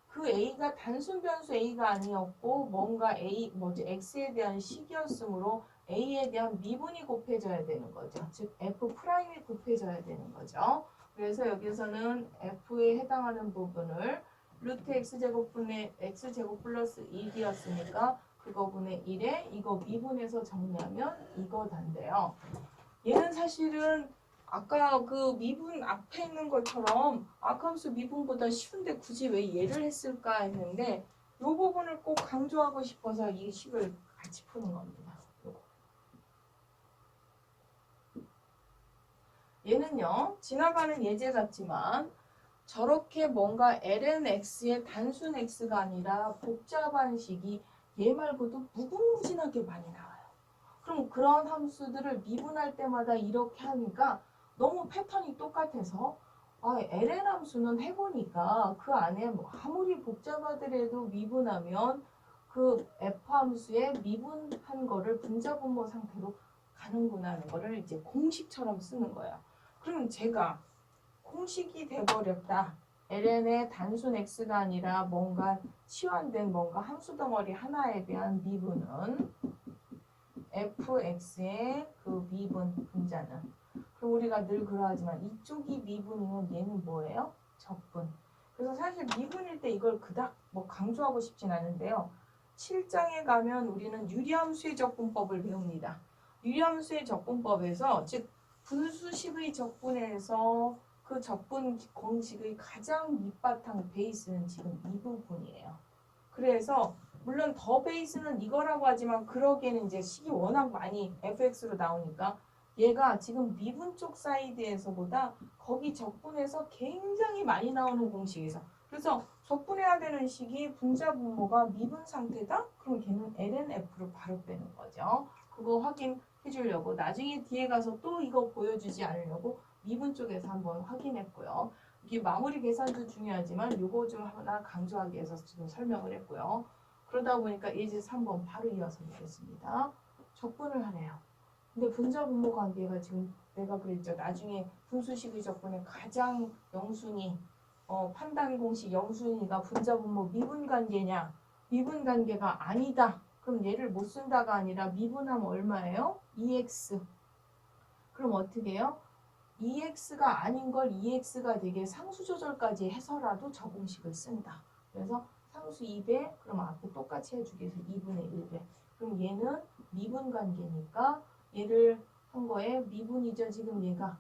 그 a가 단순 변수 a가 아니었고 뭔가 x에 대한 식이었으므로 a에 대한 미분이 곱해져야 되는 거죠. 즉 f'이 곱해져야 되는 거죠. 그래서 여기서는 f에 해당하는 부분을 루트 x제곱분의 x제곱 플러스 1이었으니까 그거분의 1에 이거 미분해서 정리하면 이거 단데요. 얘는 사실은 아까 그 미분 앞에 있는 것처럼 아함수 미분보다 쉬운데 굳이 왜 얘를 했을까 했는데 이 부분을 꼭 강조하고 싶어서 이 식을 같이 푸는 겁니다. 얘는요 지나가는 예제 같지만 저렇게 뭔가 lnx의 단순 x가 아니라 복잡한 식이 얘 말고도 무궁무진하게 많이 나와요. 그럼 그런 함수들을 미분할 때마다 이렇게 하니까 너무 패턴이 똑같아서 ln 함수는 해보니까 그 안에 뭐 아무리 복잡하더라도 미분하면 그 f 함수에 미분한 거를 분자분모 상태로 가는구나 하는 거를 이제 공식처럼 쓰는 거예요. 그러면 제가 공식이 돼버렸다. ln의 단순 x가 아니라 뭔가 치환된 뭔가 함수 덩어리 하나에 대한 미분은 fx의 그 미분 분자는 그럼 우리가 늘 그러하지만 이쪽이 미분이면 얘는 뭐예요? 적분. 그래서 사실 미분일 때 이걸 그닥 뭐 강조하고 싶진 않은데요. 7장에 가면 우리는 유리함수의 적분법을 배웁니다. 유리함수의 적분법에서 즉 분수식의 적분에서 그 적분 공식의 가장 밑바탕 베이스는 지금 이 부분이에요. 그래서 물론 더 베이스는 이거라고 하지만 그러기에는 이제 식이 워낙 많이 fx로 나오니까 얘가 지금 미분 쪽 사이드에서보다 거기 적분에서 굉장히 많이 나오는 공식에서 그래서 적분해야 되는 식이 분자 분모가 미분 상태다? 그럼 걔는 lnf로 바로 빼는 거죠. 그거 확인해 주려고 나중에 뒤에 가서 또 이거 보여주지 않으려고 미분 쪽에서 한번 확인했고요. 이게 마무리 계산도 중요하지만 요거 좀 하나 강조하기 위해서 지금 설명을 했고요. 그러다 보니까 예제 3번 바로 이어서 보겠습니다. 적분을 하래요. 근데 분자 분모 관계가 지금 내가 그랬죠. 나중에 분수식의 적분의 가장 영순위 판단 공식 영순위가 분자 분모 미분 관계냐? 미분 관계가 아니다. 그럼 얘를 못 쓴다가 아니라 미분하면 얼마예요? 2x. 그럼 어떻게 해요? 2x가 아닌 걸 2x가 되게 상수 조절까지 해서라도 저 공식을 쓴다. 그래서 상수 2배, 그럼 앞에 똑같이 해주기 위해서 2분의 1배. 그럼 얘는 미분 관계니까 얘를 한 거에 미분이죠. 지금 얘가.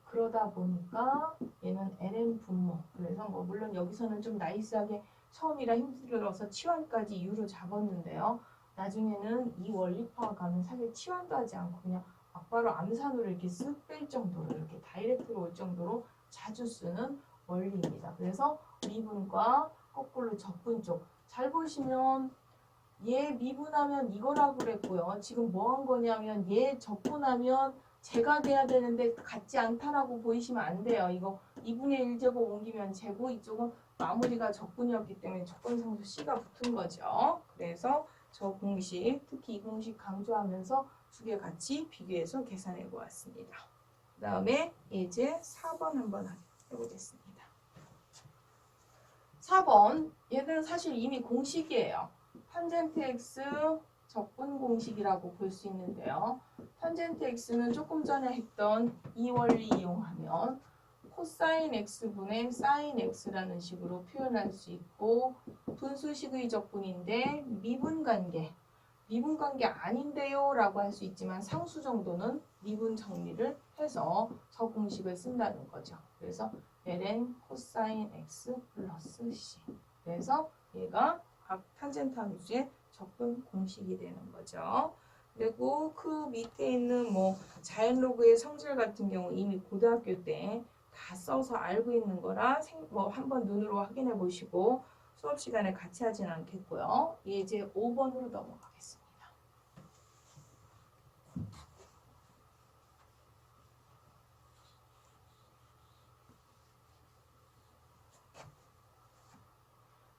그러다 보니까 얘는 ln 분모. 그래서 뭐 물론 여기서는 좀 나이스하게 처음이라 힘들어서 치환까지 이유로 잡았는데요. 나중에는 이 원리파가면 사실 치환도 하지 않고 그냥 막바로 암산으로 이렇게 쓱 뺄 정도로 이렇게 다이렉트로 올 정도로 자주 쓰는 원리입니다. 그래서 미분과 거꾸로 적분 쪽 잘 보시면 얘 미분하면 이거라고 그랬고요. 지금 뭐 한 거냐면 얘 적분하면 제가 돼야 되는데 같지 않다라고 보이시면 안 돼요. 이거 2분의 1제곱 옮기면 제곱, 이쪽은 마무리가 적분이었기 때문에 적분상수 C가 붙은 거죠. 그래서 저 공식, 특히 이 공식 강조하면서 두 개 같이 비교해서 계산해 보았습니다. 그 다음에 예제 4번 한번 해보겠습니다. 4번, 얘는 사실 이미 공식이에요. 탄젠트 x 적분 공식이라고 볼 수 있는데요. 탄젠트 x는 조금 전에 했던 이 원리 이용하면 코사인 x분의 사인 x라는 식으로 표현할 수 있고, 분수식의 적분인데 미분 관계 아닌데요 라고 할 수 있지만 상수 정도는 미분 정리를 해서 저 공식을 쓴다는 거죠. 그래서 ln 코사인 x 플러스 c. 그래서 얘가 각 탄젠트 함수의 적분 공식이 되는 거죠. 그리고 그 밑에 있는 뭐 자연로그의 성질 같은 경우 이미 고등학교 때 다 써서 알고 있는 거라 뭐 한번 눈으로 확인해 보시고 수업 시간에 같이 하진 않겠고요. 예제 5번으로 넘어가겠습니다.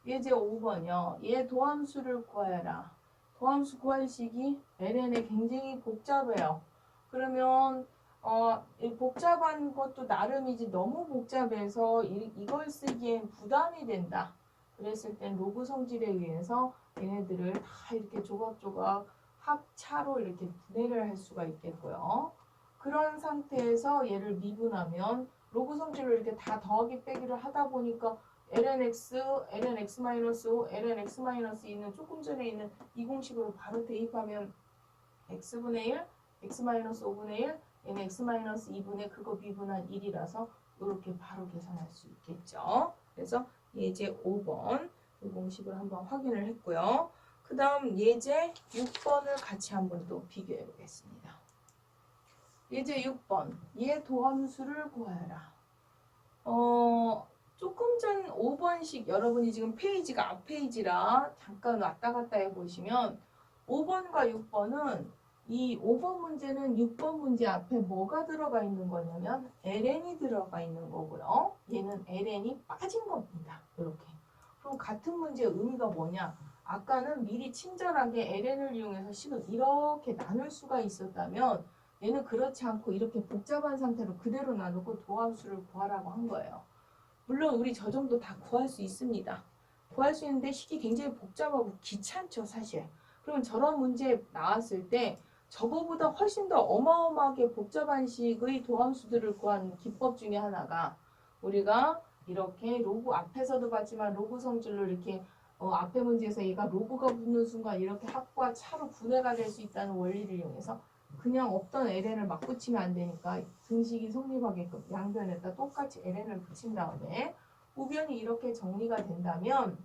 예제 5번이요. 얘 도함수를 구하여라. 도함수 구할 식이 ln에 굉장히 복잡해요. 그러면 이 복잡한 것도 나름이지 너무 복잡해서 이걸 쓰기엔 부담이 된다. 그랬을 땐 로그 성질에 의해서 얘네들을 다 이렇게 조각조각 합차로 이렇게 분해를 할 수가 있겠고요. 그런 상태에서 얘를 미분하면 로그 성질로 이렇게 다 더하기 빼기를 하다 보니까 lnx, lnx-5, lnx-2는 조금 전에 있는 이 공식으로 바로 대입하면 x분의 1, x-5분의 1, 얘는 x-2분의 그거 미분한 1이라서 이렇게 바로 계산할 수 있겠죠. 그래서 예제 5번 이 공식을 한번 확인을 했고요. 그 다음 예제 6번을 같이 한번 또 비교해 보겠습니다. 예제 6번, 얘 도함수를 구하여라. 조금 전 5번씩 여러분이 지금 페이지가 앞 페이지라 잠깐 왔다 갔다 해보시면 5번과 6번은 이 5번 문제는 6번 문제 앞에 뭐가 들어가 있는 거냐면 ln이 들어가 있는 거고요. 얘는 ln이 빠진 겁니다. 이렇게. 그럼 같은 문제의 의미가 뭐냐? 아까는 미리 친절하게 ln을 이용해서 식을 이렇게 나눌 수가 있었다면 얘는 그렇지 않고 이렇게 복잡한 상태로 그대로 나누고 도함수를 구하라고 한 거예요. 물론 우리 저 정도 다 구할 수 있습니다. 구할 수 있는데 식이 굉장히 복잡하고 귀찮죠, 사실. 그러면 저런 문제 나왔을 때 저거보다 훨씬 더 어마어마하게 복잡한 식의 도함수들을 구하는 기법 중에 하나가 우리가 이렇게 로그 앞에서도 봤지만 로그 성질로 이렇게 앞에 문제에서 얘가 로그가 붙는 순간 이렇게 합과 차로 분해가 될 수 있다는 원리를 이용해서 그냥 없던 ln을 막 붙이면 안 되니까 등식이 성립하게끔 양변에다 똑같이 ln을 붙인 다음에 우변이 이렇게 정리가 된다면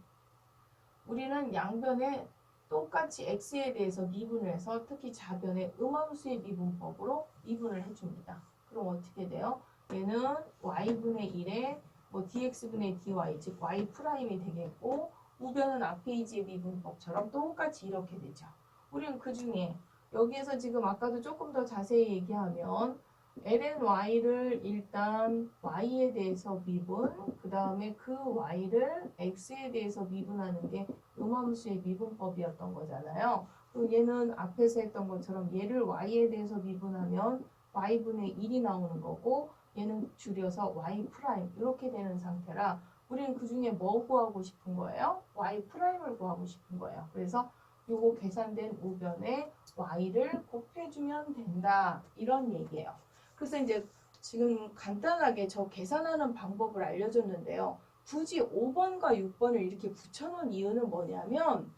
우리는 양변에 똑같이 x에 대해서 미분을 해서 특히 좌변에 음함수의 미분법으로 미분을 해줍니다. 그럼 어떻게 돼요? 얘는 y분의 1에 뭐 dx분의 dy 즉 y 프라임이 되겠고 우변은 앞 페이지의 미분법처럼 똑같이 이렇게 되죠. 우리는 그 중에 여기에서 지금 아까도 조금 더 자세히 얘기하면 lny를 일단 y에 대해서 미분, 그 다음에 그 y를 x에 대해서 미분하는 게 음함수의 미분법이었던 거잖아요. 그리고 얘는 앞에서 했던 것처럼 얘를 y에 대해서 미분하면 y분의 1이 나오는 거고, 얘는 줄여서 y 프라임 이렇게 되는 상태라 우리는 그 중에 뭐 구하고 싶은 거예요? y 프라임을 구하고 싶은 거예요. 그래서 요거 계산된 우변에 y를 곱해주면 된다, 이런 얘기예요. 그래서 이제 지금 간단하게 저 계산하는 방법을 알려줬는데요. 굳이 5번과 6번을 이렇게 붙여놓은 이유는 뭐냐면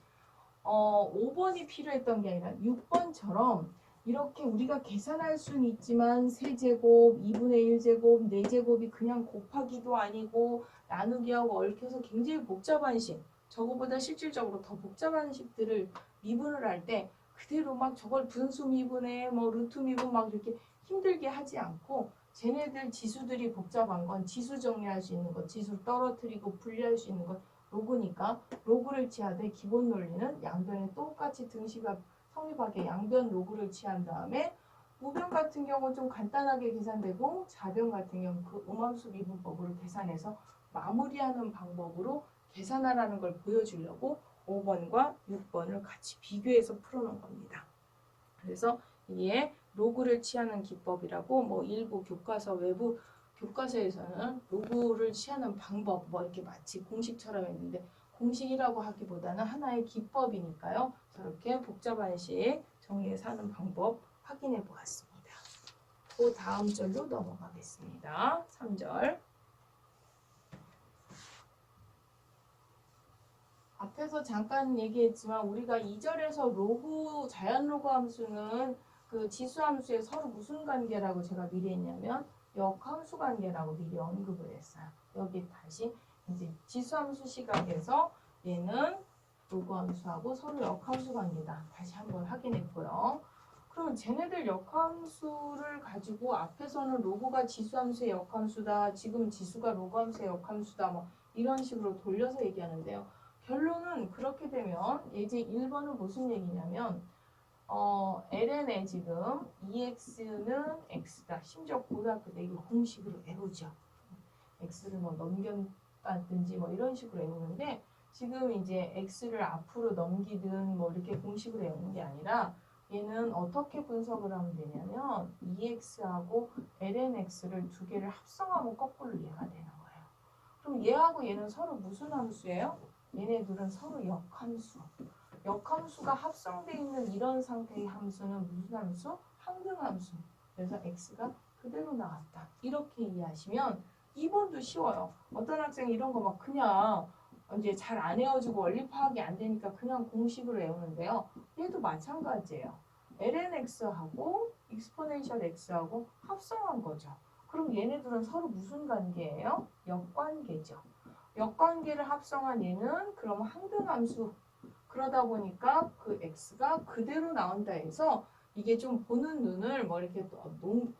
5번이 필요했던 게 아니라 6번처럼 이렇게 우리가 계산할 수는 있지만 세제곱, 2분의 1제곱, 4제곱이 그냥 곱하기도 아니고 나누기하고 얽혀서 굉장히 복잡한 식, 저거보다 실질적으로 더 복잡한 식들을 미분을 할 때 그대로 막 저걸 분수 미분에 뭐 루트 미분 막 이렇게 힘들게 하지 않고, 쟤네들 지수들이 복잡한 건 지수 정리할 수 있는 것, 지수 떨어뜨리고 분리할 수 있는 것 로그니까 로그를 취하되 기본 논리는 양변에 똑같이 등식합 성립하게 양변 로그를 취한 다음에 우변 같은 경우는 좀 간단하게 계산되고 좌변 같은 경우 그 음함수 미분법으로 계산해서 마무리하는 방법으로 계산하라는 걸 보여주려고 5번과 6번을 같이 비교해서 풀어놓은 겁니다. 그래서 이게 로그를 취하는 기법이라고 뭐 일부 교과서 외부 교과서에서는 로그를 취하는 방법 뭐 이렇게 마치 공식처럼 했는데 공식이라고 하기보다는 하나의 기법이니까요. 저렇게 복잡한 식 정리해서 하는 방법 확인해 보았습니다. 그 다음 절로 넘어가겠습니다. 3절. 앞에서 잠깐 얘기했지만 우리가 2절에서 로그, 자연 로그 함수는 그 지수 함수의 서로 무슨 관계라고 제가 미리 했냐면 역함수 관계라고 미리 언급을 했어요. 여기 다시 이제 지수 함수 시각에서 얘는 로그 함수하고 서로 역함수 관계다. 다시 한번 확인했고요. 그러면 쟤네들 역함수를 가지고 앞에서는 로그가 지수 함수의 역함수다, 지금 지수가 로그 함수의 역함수다, 뭐 이런 식으로 돌려서 얘기하는데요. 결론은 그렇게 되면 이제 1번은 무슨 얘기냐면 ln에 지금 ex는 x다. 심지어 고등학교 때 이거 공식으로 외우죠. x를 뭐 넘겼다든지 뭐 이런 식으로 외우는데 지금 이제 x를 앞으로 넘기든 뭐 이렇게 공식으로 외우는 게 아니라 얘는 어떻게 분석을 하면 되냐면 ex하고 lnx를 두 개를 합성하면 거꾸로 이해가 되는 거예요. 그럼 얘하고 얘는 서로 무슨 함수예요? 얘네들은 서로 역함수. 역함수가 합성되어 있는 이런 상태의 함수는 무슨 함수? 항등함수. 그래서 x가 그대로 나왔다. 이렇게 이해하시면 2번도 쉬워요. 어떤 학생이 이런 거 막 그냥 이제 잘 안 외워지고 원리 파악이 안 되니까 그냥 공식으로 외우는데요. 얘도 마찬가지예요. lnx하고 exponential x하고 합성한 거죠. 그럼 얘네들은 서로 무슨 관계예요? 역관계죠. 역관계를 합성한 얘는 그럼 항등함수. 그러다 보니까 그 x가 그대로 나온다 해서 이게 좀 보는 눈을 뭐 이렇게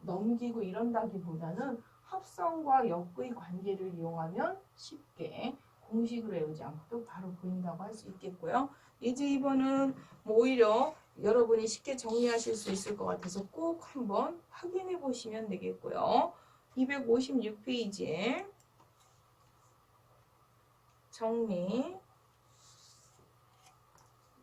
넘기고 이런다기보다는 합성과 역의 관계를 이용하면 쉽게 공식으로 외우지 않고도 바로 보인다고 할 수 있겠고요. 이제 이번은 뭐 오히려 여러분이 쉽게 정리하실 수 있을 것 같아서 꼭 한번 확인해 보시면 되겠고요. 256페이지에 정리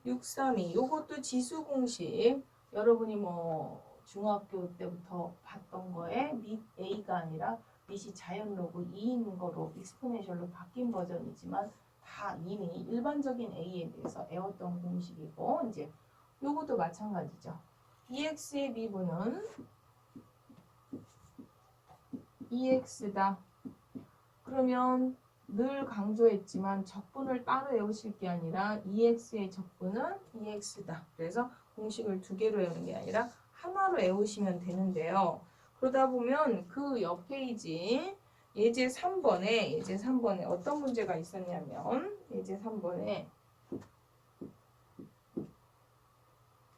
632 요것도 지수 공식 여러분이 뭐 중학교 때부터 봤던 거에 밑 A가 아니라 밑이 자연 로그 2인 거로 익스포네셜로 바뀐 버전이지만 다 이미 일반적인 A에 대해서 외웠던 공식이고 이제 요것도 마찬가지죠. EX의 미분은 EX다. 그러면 늘 강조했지만 적분을 따로 외우실 게 아니라 EX의 적분은 EX다. 그래서 공식을 두 개로 외우는 게 아니라 하나로 외우시면 되는데요. 그러다 보면 그 옆 페이지 예제 3번에 어떤 문제가 있었냐면 예제 3번에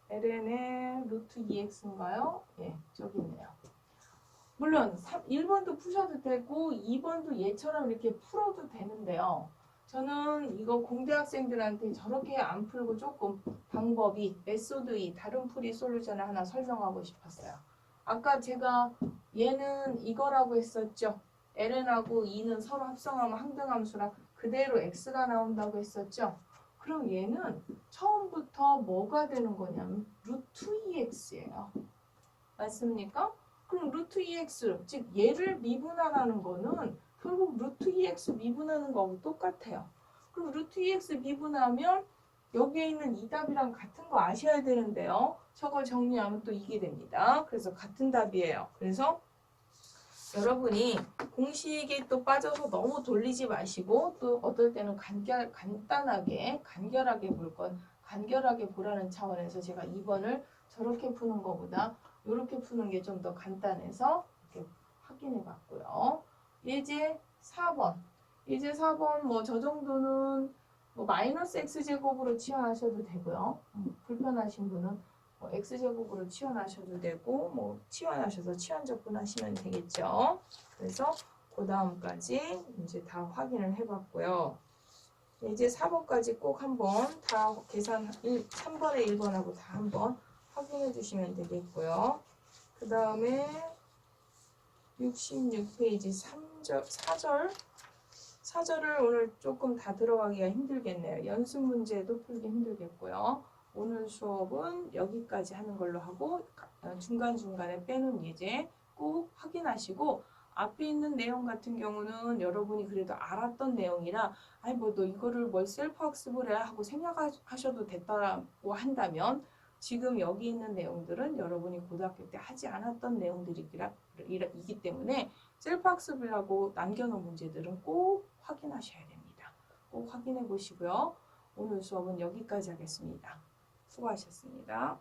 ln의 루트 2x인가요? 예, 저기 있네요. 물론 1번도 푸셔도 되고 2번도 얘처럼 이렇게 풀어도 되는데요. 저는 이거 공대 학생들한테 저렇게 안 풀고 조금 방법이 메소드 2 다른 풀이 솔루션을 하나 설명하고 싶었어요. 아까 제가 얘는 이거라고 했었죠. ln하고 2는 서로 합성하면 항등함수라 그대로 x가 나온다고 했었죠. 그럼 얘는 처음부터 뭐가 되는 거냐면 루트 2x예요. 맞습니까? 그럼 루트 2x, 즉 얘를 미분하라는 거는 결국 루트 2x 미분하는 거하고 똑같아요. 그럼 루트 2x 미분하면 여기에 있는 이 답이랑 같은 거 아셔야 되는데요. 저걸 정리하면 또 이게 됩니다. 그래서 같은 답이에요. 그래서 여러분이 공식에 또 빠져서 너무 돌리지 마시고 또 어떨 때는 간단하게 간결하게 볼 건 간결하게 보라는 차원에서 제가 2번을 저렇게 푸는 것보다 이렇게 푸는 게 좀 더 간단해서 이렇게 확인해 봤고요. 예제 4번. 예제 4번 뭐 저 정도는 뭐 마이너스 x제곱으로 치환하셔도 되고요. 불편하신 분은 뭐 x제곱으로 치환하셔도 되고 뭐 치환하셔서 치환적분 하시면 되겠죠. 그래서 그 다음까지 이제 다 확인을 해봤고요. 이제 4번까지 꼭 한번 다 계산 3번에 1번하고 다 한번 확인해 주시면 되겠고요. 그 다음에 66페이지 4절을 오늘 조금 다 들어가기가 힘들겠네요. 연습 문제도 풀기 힘들겠고요. 오늘 수업은 여기까지 하는 걸로 하고 중간중간에 빼놓은 예제 꼭 확인하시고 앞에 있는 내용 같은 경우는 여러분이 그래도 알았던 내용이라 아니 뭐 너 이거를 뭘 셀프 학습을 해 하고 생각하셔도 됐다고 한다면 지금 여기 있는 내용들은 여러분이 고등학교 때 하지 않았던 내용들이기 때문에 셀프 학습을 하고 남겨놓은 문제들은 꼭 확인하셔야 됩니다. 꼭 확인해 보시고요. 오늘 수업은 여기까지 하겠습니다. 수고하셨습니다.